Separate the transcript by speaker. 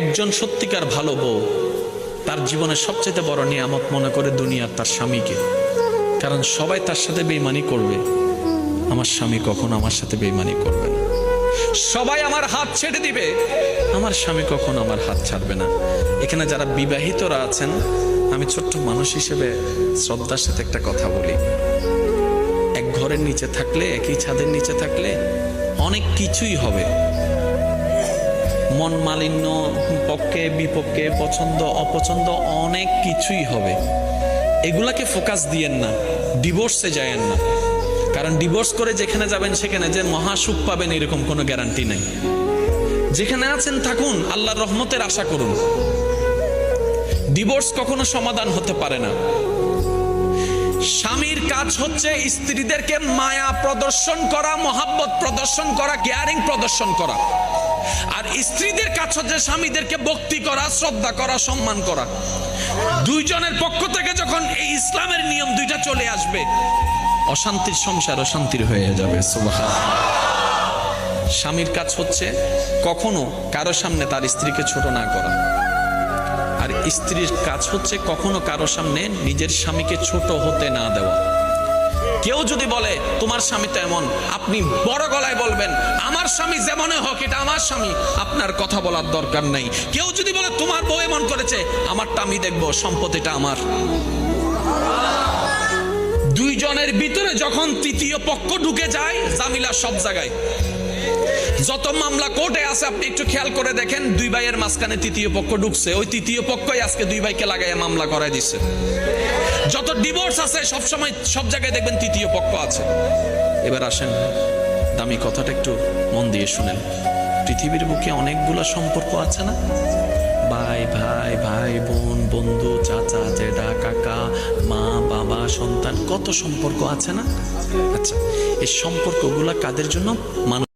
Speaker 1: একজন সত্যিকার ভালো বউ তার জীবনের সবচেয়ে বড় নিয়ামত মনে করে দুনিয়ার তার স্বামীকে। কারণ সবাই তার সাথে বেঈমানি করবে, আমার স্বামী কখনো আমার সাথে বেঈমানি করবে না। সবাই আমার হাত ছেড়ে দিবে, আমার স্বামী কখনো আমার হাত ছাড়বে না। এখানে যারা বিবাহিতরা আছেন, আমি ছোট্ট মানুষ হিসেবে শ্রদ্ধার সাথে একটা কথা বলি। এক ঘরের নিচে থাকলে, একই ছাদের নিচে থাকলে অনেক কিছুই হবে। মন মালিন্য, পক্ষে বিপক্ষে, পছন্দ অপছন্দ অনেক কিছুই হবে। এগুলাকে ফোকাস দিয়েন না, ডিভোর্সে যায়েন না। কারণ ডিভোর্স করে যেখানে যাবেন সেখানে যে মহাসুখ পাবেন এরকম কোনো গ্যারান্টি নাই। যেখানে আছেন থাকুন, আল্লাহর রহমতের আশা করুন। ডিভোর্স কখনো সমাধান হতে পারে না। স্বামীর কাজ হচ্ছে স্ত্রীদেরকে মায়া প্রদর্শন করা, মহাব্বত প্রদর্শন করা, কেয়ারিং প্রদর্শন করা। আর স্ত্রীদের কাজ হচ্ছে স্বামীদেরকে ভক্তি করা, শ্রদ্ধা করা, সম্মান করা। দুইজনের পক্ষ থেকে যখন এই ইসলামের নিয়ম দুইটা চলে আসবে, অশান্তির সংসার অশান্তির হয়ে যাবে। সুবহানাল্লাহ। স্বামীর কাজ হচ্ছে কখনো কারো সামনে তার স্ত্রীকে ছোট না করা, আর স্ত্রীর কাজ হচ্ছে কখনো কারো সামনে নিজের স্বামীকে ছোট হতে না দেওয়া। কেউ যদি বলে তোমার স্বামী তো এমন, আপনি বড় গলায় বলবেন আমার স্বামী যেমনই হোক এটা আমার স্বামী, আপনার কথা বলার দরকার নাই। কেউ যদি বলে তোমার বউ এমন করেছে, আমারটা আমি দেখবো, সম্পত্তিটা আমার। দুইজনের ভিতরে যখন তৃতীয় পক্ষ ঢুকে যায়, ঝামেলা সব জায়গায়। যত মামলা কোর্টে আছে আপনি একটু খেয়াল করে দেখেন, দুই ভাইয়ের মাঝখানে তৃতীয় পক্ষ ঢুকছে, ওই তৃতীয় পক্ষই আজকে দুই ভাইকে লাগাইয়া মামলা করাই দিচ্ছে। যত ডিভোর্স আছে সব সময় সব জায়গায় দেখবেন তৃতীয় পক্ষ আছে। এবার আসেন, দামি কথাটা একটু মন দিয়ে শুনেন। পৃথিবীর বুকে অনেকগুলো সম্পর্ক আছে না? ভাই ভাই, ভাই বোন, বন্ধু, চাচা, জেঠা, কাকা, মা বাবা, সন্তান, কত সম্পর্ক আছে না? আচ্ছা, এই সম্পর্কগুলা কাদের জন্য? মানুষ